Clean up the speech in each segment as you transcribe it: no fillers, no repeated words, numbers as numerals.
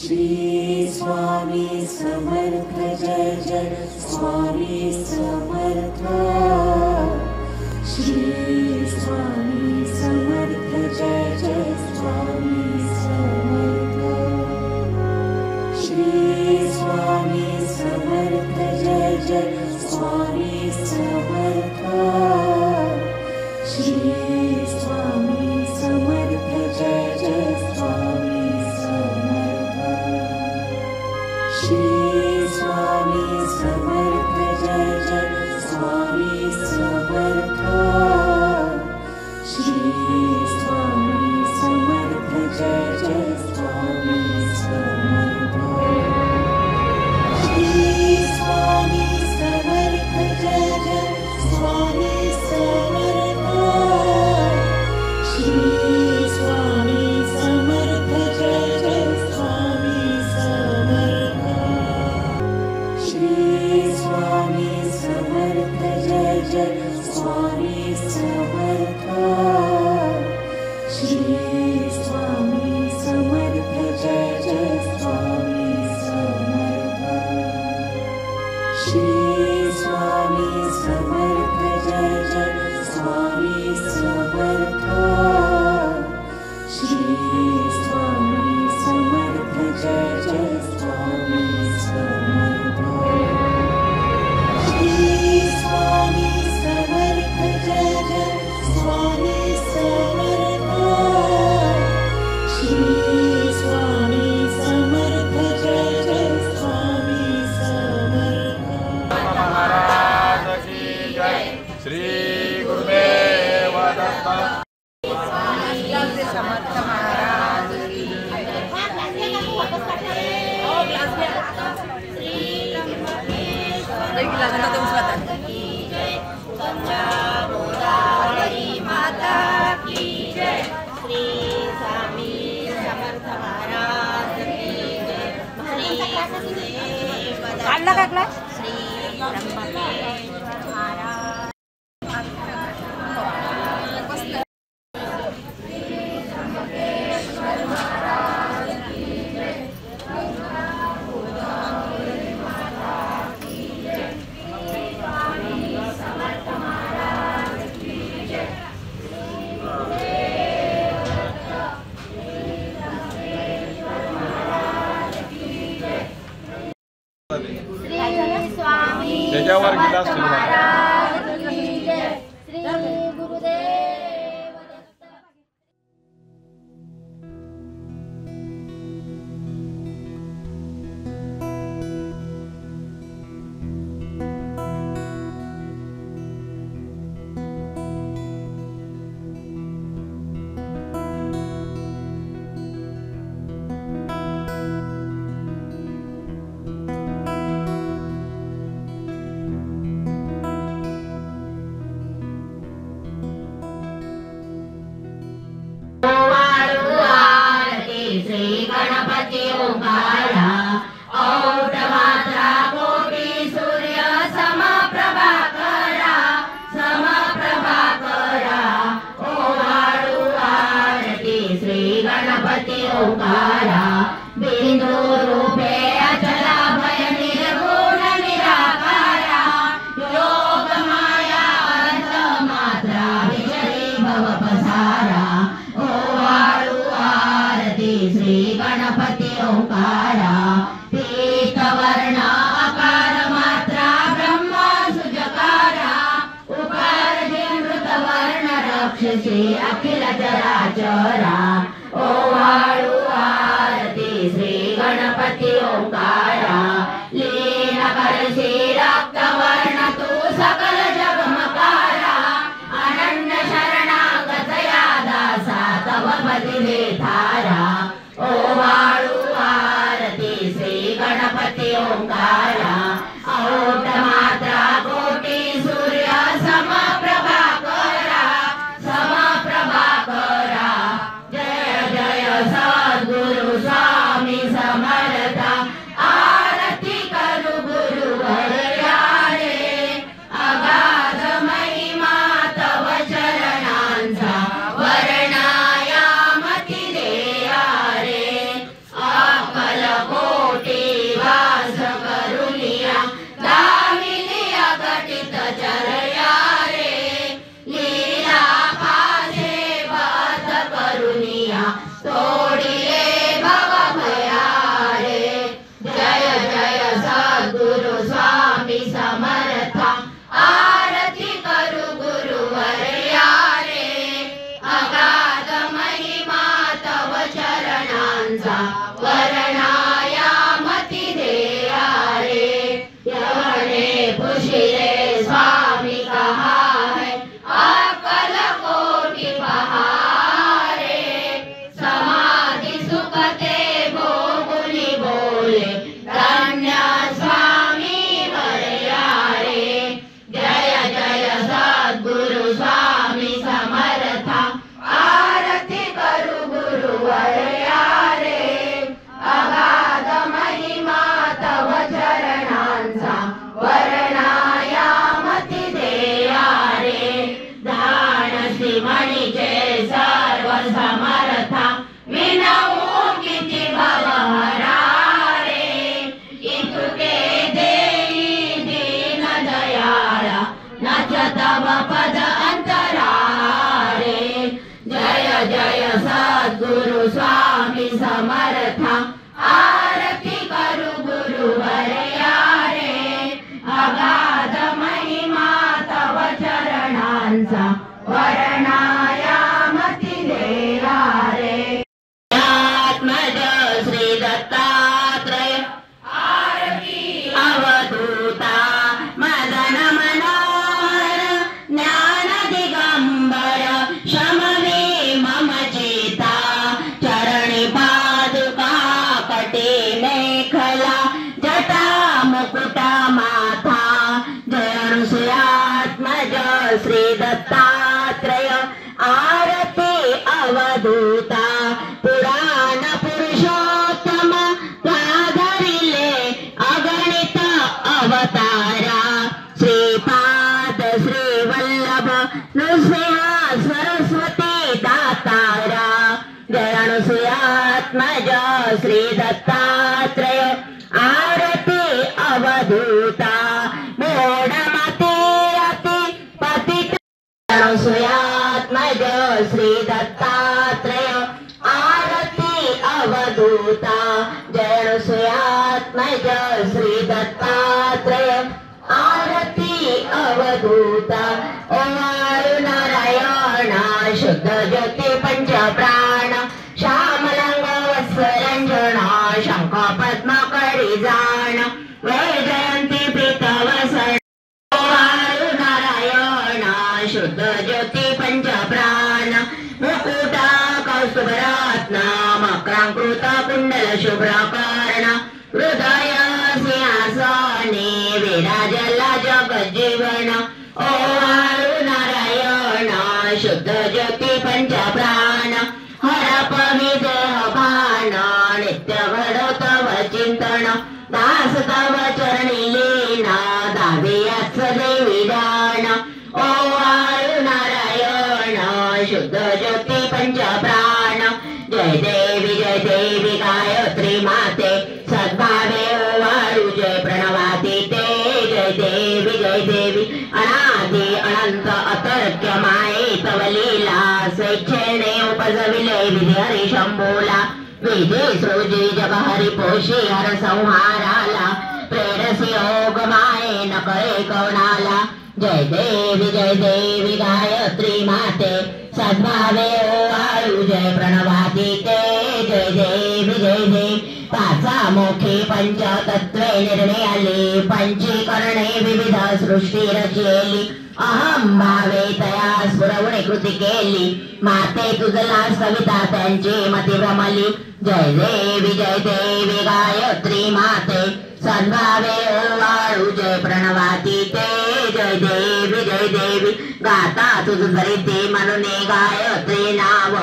श्री स्वामी समर्थ जय जय स्वामी समर्थ। श्री स्वामी समर्थ जय जय स्वामी समर्थ। श्री स्वामी समर्थ जय जय स्वामी समर्थ। श्री स्वामी समर्थ जय जय स्वामी समर्थ। श्री स्वामी समर्थ जय जय स्वामी समर्थ। श्री स्वामी समर्थ जय जय स्वामी समर्थ। श्री स्वामी समर्थ जय जय स्वामी समर्थ। श्री स्वामी समर्थ जय जय स्वामी समर्थ। श्री स्वामी समर्थ जय जय स्वामी समर्थ। श्री स्वामी समर्थ जय जय स्वामी समर्थ। श्री स्वामी समर्थ जय जय स्वामी समर्थ। श्री स्वामी समर्थ जय जय स्वामी समर्थ। श्री स्वामी समर्थ जय जय स्वामी समर्थ। श्री स्वामी समर्थ जय जय स्वामी समर्थ। महाराज की जय। श्री गुरुदेव दत्त। समर्थ महाराज की माता की जय। श्री स्वामी समर्थ महाराज की जय। श्री ब्रह्मेश्वर महाराज। त्याच्यावर गिलास महाराज की जय। श्री गुरुदेव दत्त। श्री गणपति ओंकारा औट मात्रा कोटि सूर्य समप्रभाकरा समप्रभाकरा ओवाळू आरती श्री गणपति ओंकारा बिंदु रूपे अचला भय निर्गुण निराकारा योग माया अनंत मात्रा विजयी भव पसारा ओवाळू आरती श्री गणपति ओंकारा पीतवर्ण अकार मात्रा ब्रह्म सुजकारा उकार मृत वर्ण रक्षसी अखिल चराचरा ओवाळू आरती श्री गणपति ओंकारा लीन करसी रक्त वर्ण तू सकल जगमकारा अनन्य शरणागत या दासा तव पदी धारा ओवाळू आरती श्री गणपति ओंकारा औट मात्रा कोटि सूर्य समप्रभाकरा समप्रभाकरा जय जय सद्गुरु स्वामी समर्थ आरती करू गुरुवर्या रे अगाध महिमा तव चरणांचा वर्णाया मती दे रे अकल समर्था आरती करू गुरुवर्या रे अगाध महिमा तव चरणांचा वर्णायामती देवा रे आत्मज श्री दत्तात्रय आरती अवधूता मदन मनोहर ज्ञान दिगंबर शमवे मम चेता चरणी पादुका कटे मेखला जटा मुकुटा माथा जयनुसुयात्मज श्री दत्तात्रय आरती अवधूता पुराण पुरुषोत्तम प्राधरिले अगणित अवतारा श्रीपाद श्रीवल्लभ नृसिंह सरस्वती दातारा जयनुसुयात्मज श्री दत्तात्रय आरती अवधूता मोडमती अति पतित जयनुसुयात्मज श्री दत्तात्रय आरती अवधूता जयनुसुयात्मज श्री दत्तात्रय आरती अवधूता ओम नारायण शुद्ध ज्योती पंच प्राण श्यामलंग वत्सरंजन शंख पद्म करी जाण वैजयंती प्रीतवसन नारायण शुद्ध ज्योती पंच प्राण मुकुटा कौस्तुभरत्न मकरांकृत कुंडल शुभ्रकर्ण हृदय सिंहासने विराजला जगज्जीवन ओ नारायण शुद्ध ज्योती पंच प्राण हरप विदेह भान नित्य घडो तव चिंतन दास तव चरणी लीन दावियाच देवी दान ओ नारायण शुद्ध ज्योती पंच प्राण जय देवी गायत्री माते सद्भावे ओवाळू जय प्रणवातीते जय देवी अनादि अनंत अतर्क्य माये तव लीला स्वेच्छेने उपजविले विधी हरी शंभोला विधी सृजी जग हरी पोषी हर संहाराला प्रेरसी योग माये न कळे कवणाला जय देवी गायत्री माते सद्भावे ओवाळू जय प्रणवातीते जय देवी पाचा मोखे पंचतत्वे निर्णयाली पंचीकरणे विविध सृष्टी रचेली अहम भावे तया स्फुरवणे कृती केली माते तुझला सविता त्यांची मती भ्रमली जय देवी गायत्री माते सद्भावे ओवाळू जय प्रणवातीते जय देवी गाता तुझ धरिते म्हणूने गायत्री नाव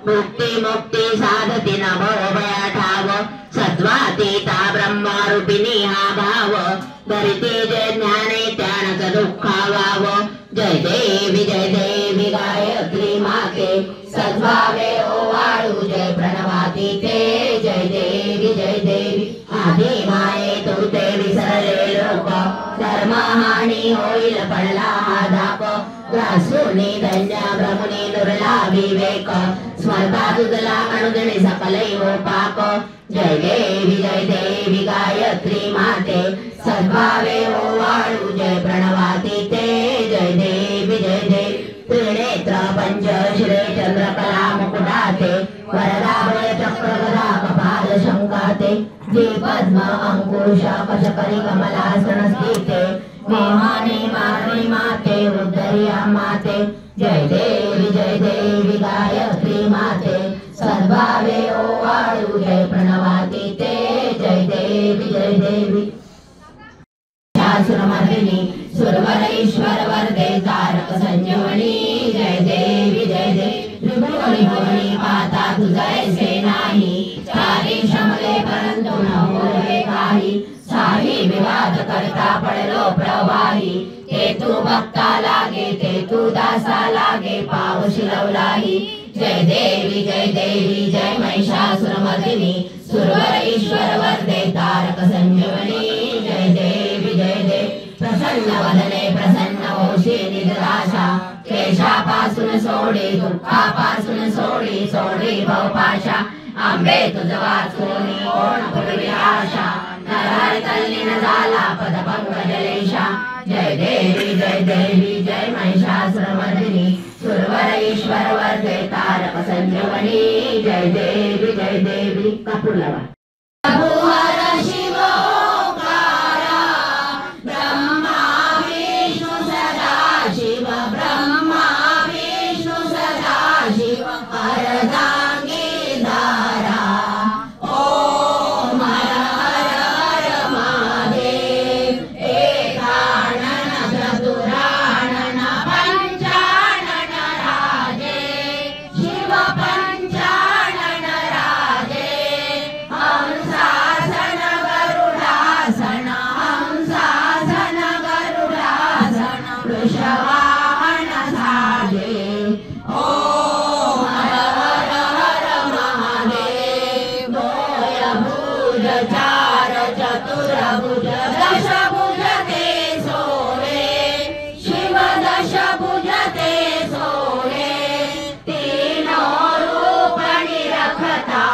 मुक्ती साधती न भवभया ठाव सत्वातीता ब्रह्मरूपिणी हा भाव धरिते जय ज्ञाने त्यानच दुःखावाव जय देवी गायत्री माते सद्भावे ओवाळू जय प्रणवातीते जय देवी आधी माये तू ते विसरले लोक धर्महानी होईल पडला हा धाक ग्रासूनी धन्य भ्रमुनी दुर्ला विवेक स्मर्धा तुझला अनुदिनी सकलै हो पाक जय देवी गायत्री माते सद्भावे ओवाळू जय प्रणवातीते जय देवी त्रिनेत्र पंच शिरे चंद्रकला मुकुटाते वरदाभय चक्र गदा कपाल शंकाते जे पद्म अंकुश कशकरी कमलासन स्थिते मोहानी मारणी माते उद्धरिया माते जय देवी गायत्री माते सद्भावे ओवाळू जय प्रणवातीते जय देवी सुरमर्दिनी सुरवर ईश्वर वरदे तारक संजीवनी जय देवी त्रिभुवनी भुवनी पाता तुझा ऐसे नाही चारी शमले परंतु न होवे काही साही विवाद करता पडलो प्रवाही ते तू भक्ता लागे ते तू दासा लागे पावशी लवलाही जय देवी जय महिषासुरमर्दिनी सुरवर ईश्वर वरदे तारक संजीवनी जय देवी प्रसन्न वदने प्रसन्न होशी निराशा क्लेशापासून सोडी दुःखापासून सोडी भवपाशा आंबे तुझ वाचून कोण पूर्वी आशा नरहर तल्लीन झाला पद पंकजलेशा जय देवी जय महिषासुरमर्दिनी सुरवर ईश्वर वर्धे तारक संजीवनी जय देवी कपूर लावा शिव ओंकारा ब्रह्मा विष्णु सदा शिव ब्रह्मा विष्णु सदा शिव अर्धांगी धारा ओम हर हर महादेव एकानन चतुरानन पंचानन राजे शिव पंचानन राजे हंसासन गरुडासन वृषवाहन साजे ओम हर हर महादेव द्वय भुज चार चतुर्भुज दश भुज ते सोहे शिव दश भुज ते सोहे तीनों रूप निरखता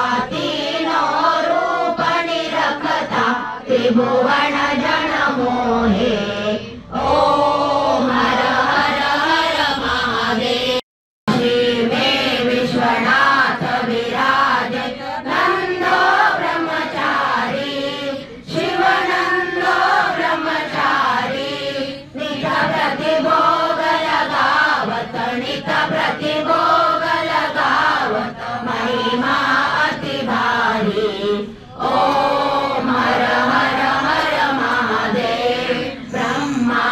त्रिभुवन जन मोहे ओम हर हर महादेव श्री में विश्वनाथ विराज नंदो ब्रह्मचारी शिवनंदो ब्रह्मचारी नित प्रतिभोग लगावत महिमा अति भारी ओम हर हर महादेव ब्रह्मा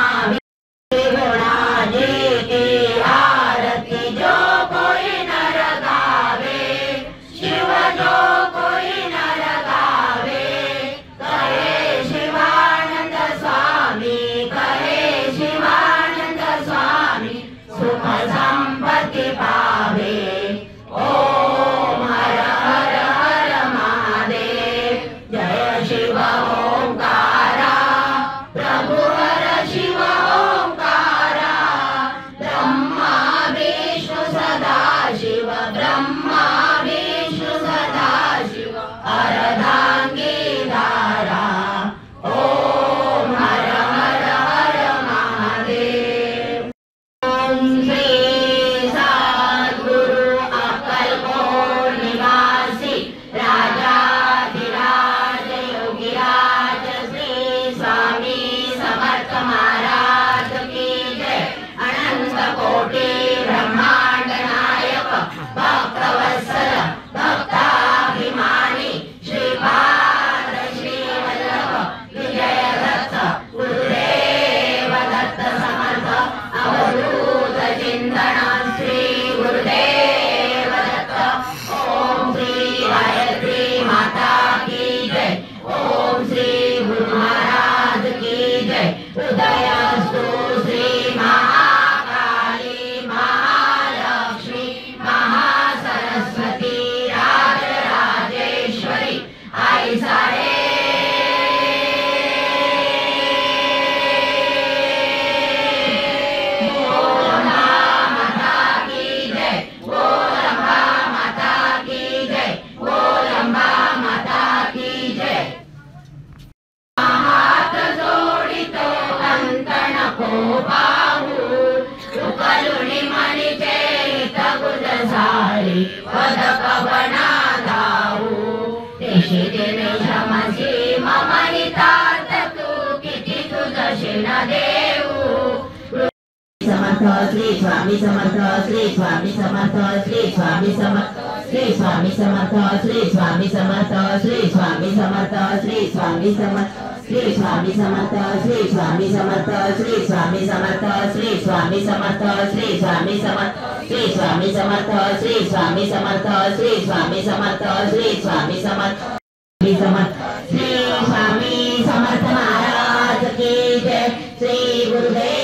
गुणाजी की आरती जो कोई नर गावे शिव जो कोई नर गावे कहे शिवानंद स्वामी सुख संपत्ति पावे ओम हर हर महादेव जय शिव ओंकारा प्रभु हर शिव ओंकारा ब्रह्मा विष्णु सदा शिव ब्रह्मा विष्णु सदा शिव अर्धांगी धारा ओम हर हर महादेव ओम श्री सद्गुरु अक्कलकोट निवासी राजाधिराज योगीराज श्री स्वामी समर्थ महाराज की जय अनंत कोटि ब्रह्मांड नायक भक्तवत्सल भक्ताभिमानी श्रीपाद श्री वल्लभ विजय दत्त गुरुदेव दत्त समर्थ अवधूत चिंतन श्री गुरुदेव दत्त ओम श्री गायत्री माता की जय ओम श्री गुरु महाराज की जय उदयस्तु श्री महाकाली महालक्ष्मी महासरस्वती राजराजेश्वरी आई सारे श्री स्वामी समर्थ श्री स्वामी समर्थ श्री स्वामी समर्थ श्री स्वामी समर्थ श्री स्वामी समर्थ श्री स्वामी समर्थ श्री स्वामी समर्थ श्री स्वामी समर्थ श्री स्वामी समर्थ श्री स्वामी समर्थ श्री स्वामी समर्थ श्री स्वामी समर्थ श्री स्वामी समर्थ श्री स्वामी समर्थ श्री स्वामी समर्थ श्री स्वामी समर्थ श्री स्वामी समर्थ महाराज की जय श्री गुरुदेव